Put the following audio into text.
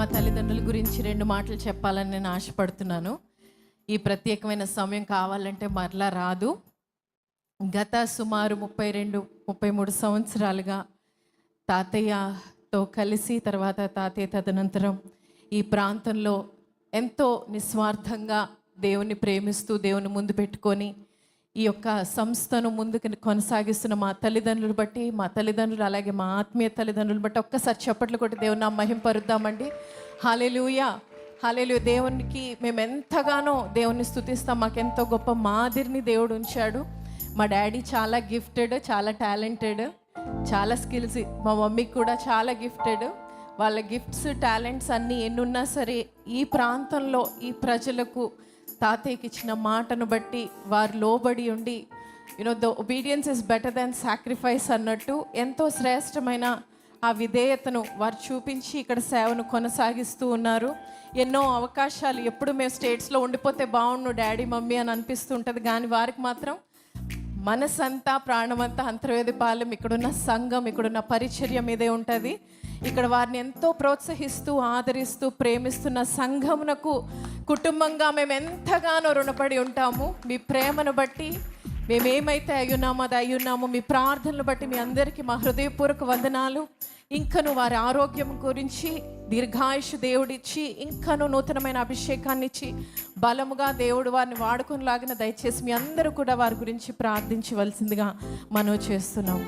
మా తల్లిదండ్రుల గురించి 2 మాటలు చెప్పాలని నేను ఆశపడుతున్నాను. ఈ ప్రత్యేకమైన సమయం కావాలంటే మరలా రాదు. గత సుమారు 32-33 సంవత్సరాలుగా తాతయ్యతో కలిసి, తర్వాత తాతయ్య తదనంతరం ఈ ప్రాంతంలో ఎంతో నిస్వార్థంగా దేవుని ప్రేమిస్తూ దేవుని ముందు పెట్టుకొని ఈ యొక్క సంస్థను ముందుకు కొనసాగిస్తున్న మా తల్లిదండ్రులు బట్టి, మా తల్లిదండ్రులు అలాగే మా ఆత్మీయ తల్లిదండ్రులు బట్టి ఒక్కసారి చప్పట్లు కొట్టి దేవుని మహింపరుద్దామండి. హల్లెలూయా, హల్లెలూయా. దేవునికి మేము ఎంతగానో దేవుని స్తుతిస్తాం. మాకెంతో గొప్ప మాదిరిని దేవుడు ఉంచాడు. మా డాడీ చాలా గిఫ్టెడ్, చాలా టాలెంటెడ్, చాలా స్కిల్స్. మా మమ్మీకి కూడా చాలా గిఫ్టెడ్. వాళ్ళ గిఫ్ట్స్, టాలెంట్స్ అన్నీ ఎన్నున్నా సరే ఈ ప్రాంతంలో ఈ ప్రజలకు తాతయ్యకి ఇచ్చిన మాటను బట్టి వారు లోబడి ఉండి, the obedience is better than sacrifice అన్నట్టు ఎంతో శ్రేష్టమైన ఆ విధేయతను వారు చూపించి ఇక్కడ సేవను కొనసాగిస్తూ ఉన్నారు. ఎన్నో అవకాశాలు, ఎప్పుడు మేము స్టేట్స్లో ఉండిపోతే బాగుండు డాడీ మమ్మీ అని అనిపిస్తుంటుంది, కానీ వారికి మాత్రం మనసంతా ప్రాణమంతా అంతర్వేదిపాలెం, ఇక్కడున్న సంఘం, ఇక్కడున్న పరిచర్య మీదే ఉంటుంది. ఇక్కడ వారిని ఎంతో ప్రోత్సహిస్తూ ఆదరిస్తూ ప్రేమిస్తున్న సంఘమునకు కుటుంబంగా మేము ఎంతగానో రుణపడి ఉంటాము. మీ ప్రేమను బట్టి మేమేమైతే అయ్యున్నామో అది అయ్యున్నాము. మీ ప్రార్థనలు బట్టి మీ అందరికీ మా హృదయపూర్వక వందనాలు. ఇంకను వారి ఆరోగ్యం గురించి దీర్ఘాయుషు దేవుడిచ్చి, ఇంకను నూతనమైన అభిషేకాన్ని ఇచ్చి బలముగా దేవుడు వారిని వాడుకునిలాగిన దయచేసి మీ అందరూ కూడా వారి గురించి ప్రార్థించవలసిందిగా మనవి చేస్తున్నాము.